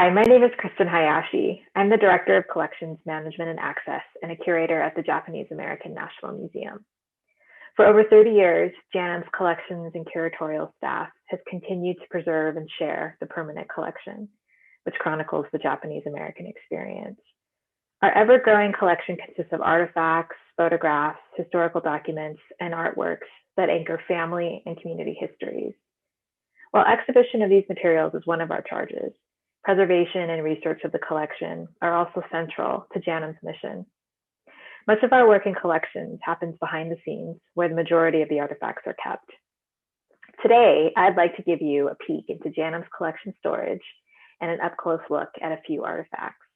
Hi, my name is Kristen Hayashi. I'm the Director of Collections Management and Access and a curator at the Japanese American National Museum. For over 30 years, JANM's collections and curatorial staff has continued to preserve and share the permanent collection, which chronicles the Japanese American experience. Our ever-growing collection consists of artifacts, photographs, historical documents, and artworks that anchor family and community histories. While exhibition of these materials is one of our charges, preservation and research of the collection are also central to JANM's mission. Much of our work in collections happens behind the scenes, where the majority of the artifacts are kept. Today, I'd like to give you a peek into JANM's collection storage and an up-close look at a few artifacts.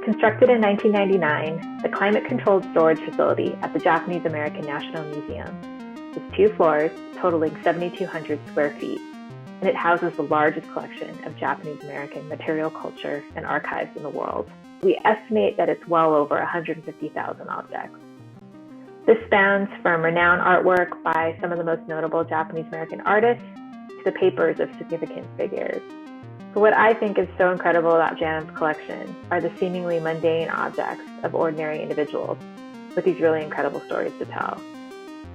Constructed in 1999, the climate-controlled storage facility at the Japanese American National Museum is 2 floors, totaling 7,200 square feet, and it houses the largest collection of Japanese American material culture and archives in the world. We estimate that it's well over 150,000 objects. This spans from renowned artwork by some of the most notable Japanese American artists to the papers of significant figures. But what I think is so incredible about JANM's collection are the seemingly mundane objects of ordinary individuals with these really incredible stories to tell.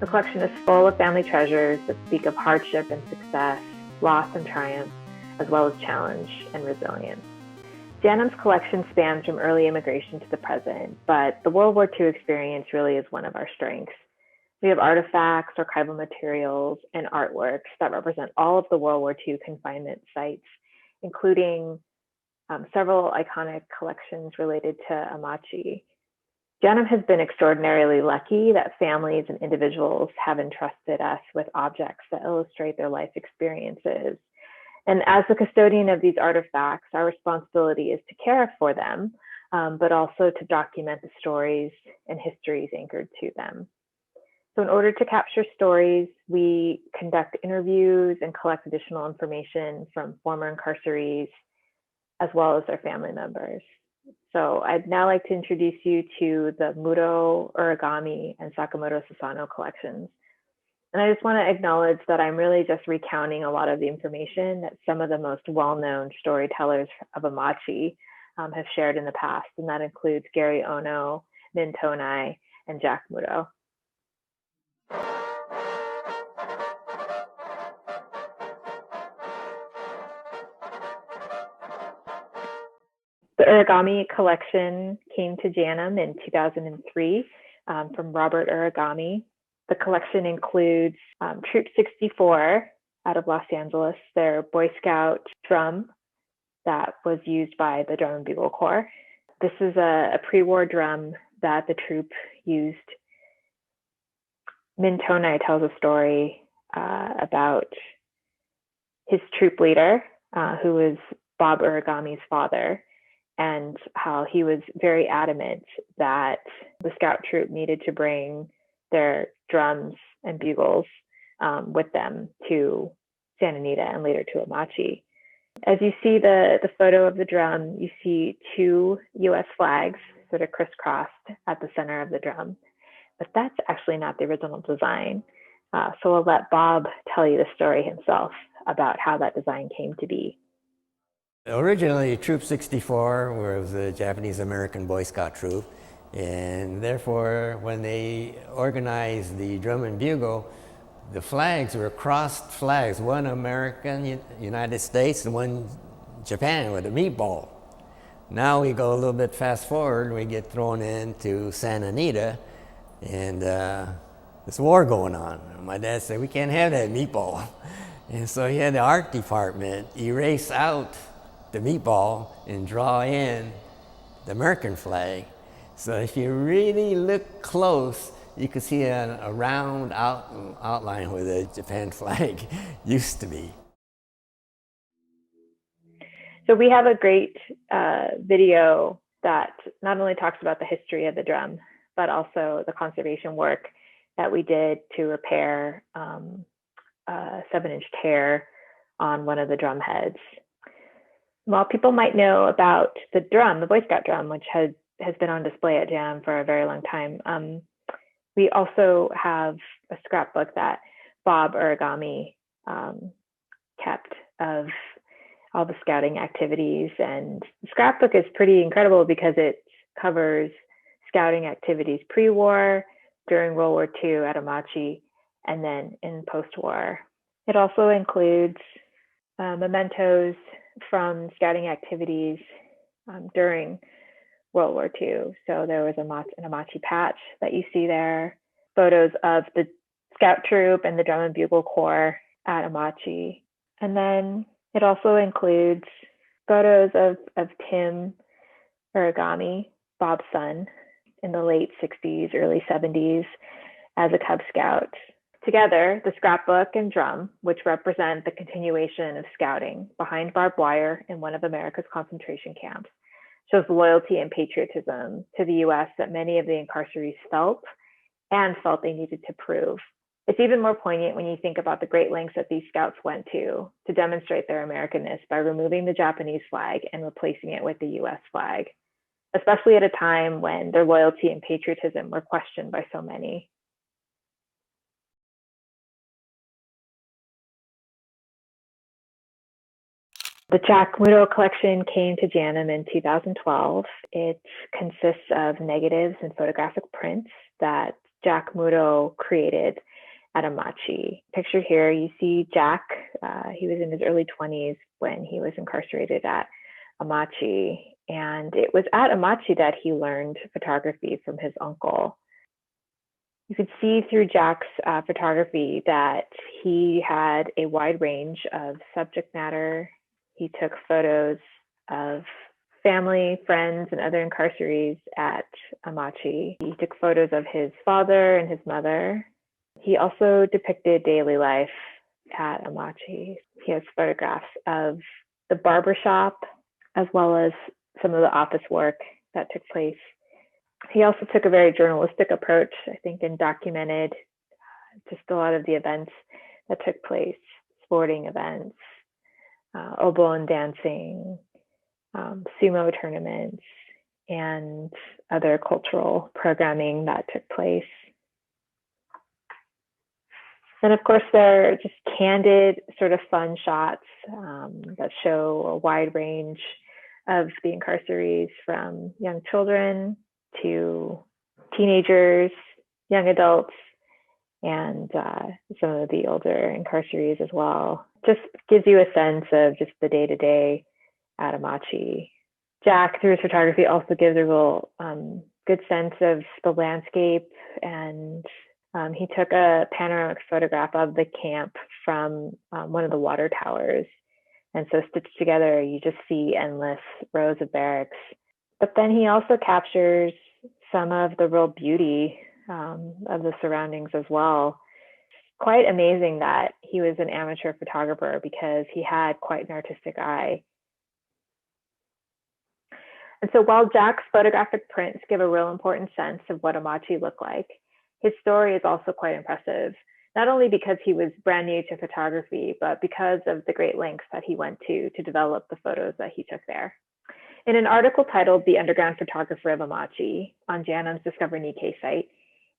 The collection is full of family treasures that speak of hardship and success, loss and triumph, as well as challenge and resilience. JANM's collection spans from early immigration to the present, but the World War II experience really is one of our strengths. We have artifacts, archival materials, and artworks that represent all of the World War II confinement sites, including several iconic collections related to Amache. JANM has been extraordinarily lucky that families and individuals have entrusted us with objects that illustrate their life experiences. And as the custodian of these artifacts, our responsibility is to care for them, but also to document the stories and histories anchored to them. So in order to capture stories, we conduct interviews and collect additional information from former incarcerees, as well as their family members. So I'd now like to introduce you to the Muro, Origami, and Sakamoto-Sasano collections. And I just want to acknowledge that I'm really just recounting a lot of the information that some of the most well-known storytellers of Amache have shared in the past, and that includes Gary Ono, Min Tonai, and Jack Muro. The Origami collection came to JANM in 2003 from Robert Uragami. The collection includes Troop 64 out of Los Angeles, their Boy Scout drum that was used by the Drum and Bugle Corps. This is a pre-war drum that the troop used. Min Tonai tells a story about his troop leader, who was Bob Uragami's father, and how he was very adamant that the scout troop needed to bring their drums and bugles with them to Santa Anita and later to Amache. As you see the photo of the drum, you see 2 U.S. flags sort of crisscrossed at the center of the drum, but that's actually not the original design. So I'll let Bob tell you the story himself about how that design came to be. Originally, Troop 64 was a Japanese American Boy Scout troop, and therefore when they organized the drum and bugle, the flags were crossed flags, one American, United States, and one Japan with a meatball. Now we go a little bit fast forward, we get thrown into Santa Anita, and there's war going on. My dad said, we can't have that meatball. And so he had the art department erase out the meatball and draw in the American flag. So if you really look close, you can see a round outline where the Japan flag used to be. So we have a great video that not only talks about the history of the drum, but also the conservation work that we did to repair a 7-inch tear on one of the drum heads. While people might know about the drum, the Boy Scout drum, which has been on display at JANM for a very long time, We also have a scrapbook that Bob Uragami kept of all the scouting activities. And the scrapbook is pretty incredible because it covers scouting activities pre-war, during World War II at Amache, and then in post-war. It also includes mementos from scouting activities during World War II. So there was an Amache patch that you see there, photos of the scout troop and the drum and bugle corps at Amache. And then it also includes photos of Tim Uragami, Bob's son, in the late 60s, early 70s as a Cub Scout. Together, the scrapbook and drum, which represent the continuation of scouting behind barbed wire in one of America's concentration camps, shows the loyalty and patriotism to the US that many of the incarcerees felt they needed to prove. It's even more poignant when you think about the great lengths that these scouts went to demonstrate their Americanness by removing the Japanese flag and replacing it with the US flag, especially at a time when their loyalty and patriotism were questioned by so many. The Jack Muro collection came to JANM in 2012. It consists of negatives and photographic prints that Jack Muro created at Amache. Pictured here, you see Jack. He was in his early 20s when he was incarcerated at Amache. And it was at Amache that he learned photography from his uncle. You could see through Jack's photography that he had a wide range of subject matter. He took photos of family, friends, and other incarcerees at Amache. He took photos of his father and his mother. He also depicted daily life at Amache. He has photographs of the barbershop as well as some of the office work that took place. He also took a very journalistic approach, I think, and documented just a lot of the events that took place, sporting events, oboe dancing, sumo tournaments, and other cultural programming that took place. And of course, there are just candid, sort of fun shots that show a wide range of the incarcerees, from young children to teenagers, young adults, and some of the older incarcerees as well. Just gives you a sense of just the day-to-day at Amache. Jack, through his photography, also gives a real good sense of the landscape, and he took a panoramic photograph of the camp from one of the water towers. And so stitched together, you just see endless rows of barracks. But then he also captures some of the real beauty of the surroundings as well. Quite amazing that he was an amateur photographer, because he had quite an artistic eye. And so while Jack's photographic prints give a real important sense of what Amache looked like, his story is also quite impressive, not only because he was brand new to photography, but because of the great lengths that he went to develop the photos that he took there. In an article titled "The Underground Photographer of Amache" on JANM's Discover Nikkei site,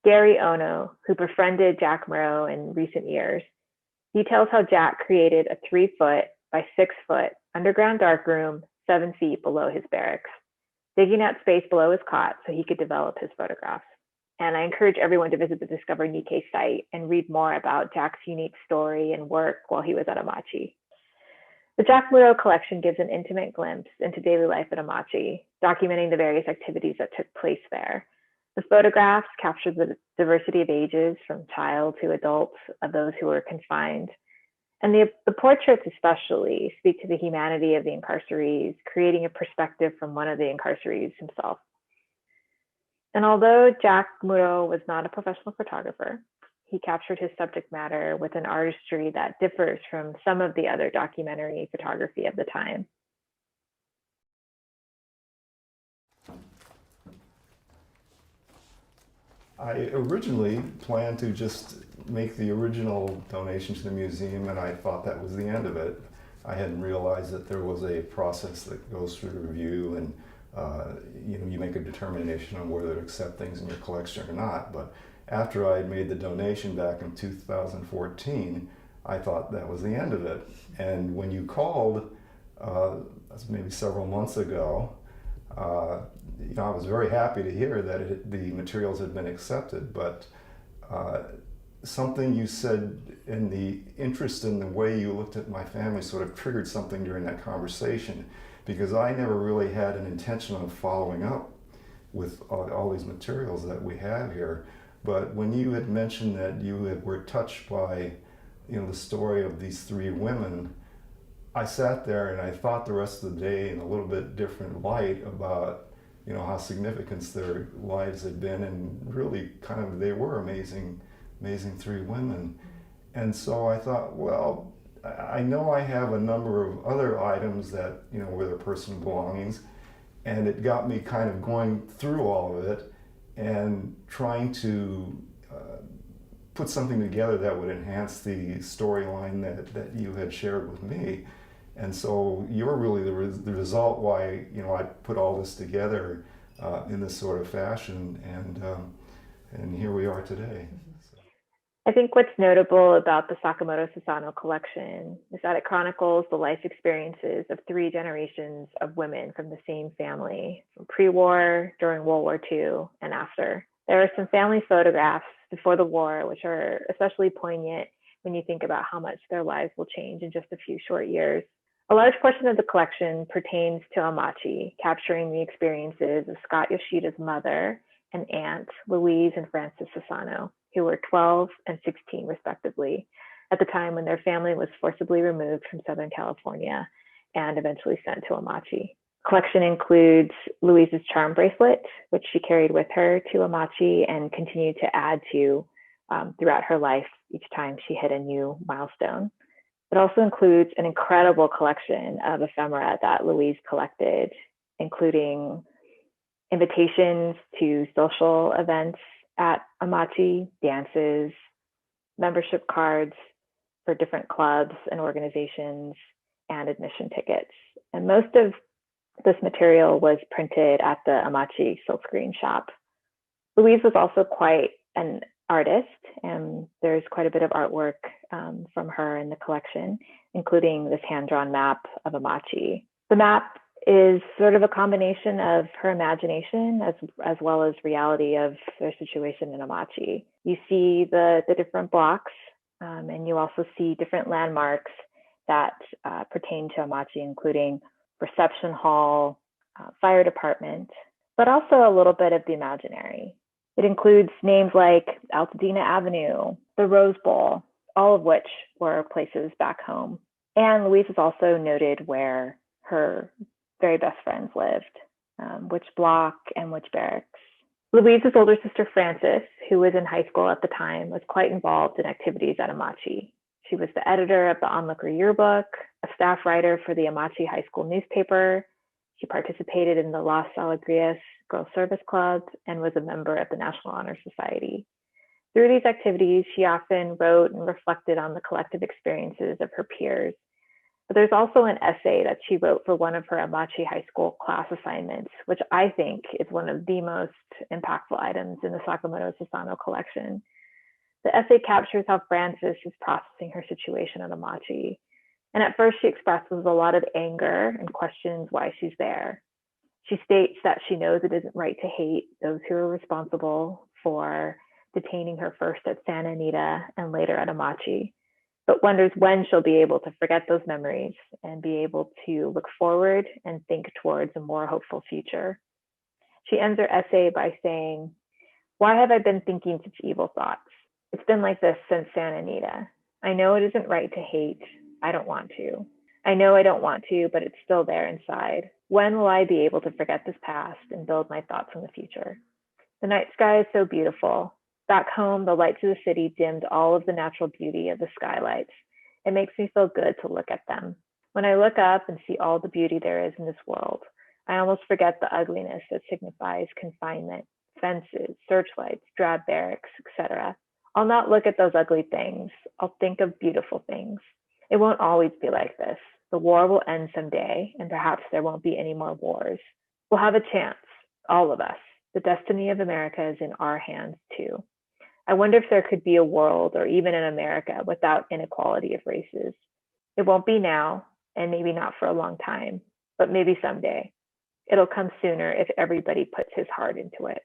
Gary Ono, who befriended Jack Muro in recent years, details how Jack created a 3-foot by 6-foot underground darkroom 7 feet below his barracks, digging out space below his cot so he could develop his photographs. And I encourage everyone to visit the Discover Nikkei site and read more about Jack's unique story and work while he was at Amache. The Jack Muro collection gives an intimate glimpse into daily life at Amache, documenting the various activities that took place there. The photographs capture the diversity of ages, from child to adult, of those who were confined. And the portraits especially speak to the humanity of the incarcerees, creating a perspective from one of the incarcerees himself. And although Jack Muro was not a professional photographer, he captured his subject matter with an artistry that differs from some of the other documentary photography of the time. I originally planned to just make the original donation to the museum, and I thought that was the end of it. I hadn't realized that there was a process that goes through the review, and you make a determination on whether to accept things in your collection or not. But after I had made the donation back in 2014, I thought that was the end of it. And when you called, that's maybe several months ago, I was very happy to hear that the materials had been accepted, but something you said in the interest in the way you looked at my family sort of triggered something during that conversation, because I never really had an intention of following up with all these materials that we have here. But when you had mentioned that you were touched by, the story of these three women, I sat there and I thought the rest of the day in a little bit different light about, how significant their lives had been, and really they were amazing three women. And so I thought, well, I know I have a number of other items that, were their personal belongings, and it got me kind of going through all of it and trying to put something together that would enhance the storyline that you had shared with me. And so you're really the result why, I put all this together in this sort of fashion, and here we are today. I think what's notable about the Sakamoto-Sasano collection is that it chronicles the life experiences of three generations of women from the same family, from pre-war, during World War II, and after. There are some family photographs before the war, which are especially poignant when you think about how much their lives will change in just a few short years. A large portion of the collection pertains to Amache, capturing the experiences of Scott Yoshida's mother and aunt, Louise and Frances Sasano, who were 12 and 16 respectively, at the time when their family was forcibly removed from Southern California and eventually sent to Amache. Collection includes Louise's charm bracelet, which she carried with her to Amache and continued to add to throughout her life each time she hit a new milestone. It also includes an incredible collection of ephemera that Louise collected, including invitations to social events at Amache, dances, membership cards for different clubs and organizations, and admission tickets. And most of this material was printed at the Amache silkscreen shop. Louise was also quite an artist, and there's quite a bit of artwork from her in the collection, including this hand-drawn map of Amache. The map is sort of a combination of her imagination as well as reality of their situation in Amache. You see the different blocks, and you also see different landmarks that pertain to Amache, including reception hall, fire department, but also a little bit of the imaginary. It includes names like Altadena Avenue, the Rose Bowl, all of which were places back home. And Louise is also noted where her very best friends lived, which block and which barracks. Louise's older sister Frances, who was in high school at the time, was quite involved in activities at Amache. She was the editor of the Onlooker yearbook, a staff writer for the Amache High School newspaper. She participated in the Las Alegrias Girls Service Club and was a member of the National Honor Society. Through these activities, she often wrote and reflected on the collective experiences of her peers. But there's also an essay that she wrote for one of her Amache High School class assignments, which I think is one of the most impactful items in the Sakamoto-Sasano collection. The essay captures how Frances is processing her situation at Amache. And at first she expresses a lot of anger and questions why she's there. She states that she knows it isn't right to hate those who are responsible for detaining her first at Santa Anita and later at Amache, but wonders when she'll be able to forget those memories and be able to look forward and think towards a more hopeful future. She ends her essay by saying, "Why have I been thinking such evil thoughts? It's been like this since Santa Anita. I know it isn't right to hate. I don't want to. I know I don't want to, but it's still there inside. When will I be able to forget this past and build my thoughts on the future? The night sky is so beautiful. Back home, the lights of the city dimmed all of the natural beauty of the skylights. It makes me feel good to look at them. When I look up and see all the beauty there is in this world, I almost forget the ugliness that signifies confinement, fences, searchlights, drab barracks, etc. I'll not look at those ugly things. I'll think of beautiful things. It won't always be like this. The war will end someday, and perhaps there won't be any more wars. We'll have a chance, all of us. The destiny of America is in our hands too. I wonder if there could be a world, or even in America, without inequality of races. It won't be now, and maybe not for a long time, but maybe someday. It'll come sooner if everybody puts his heart into it.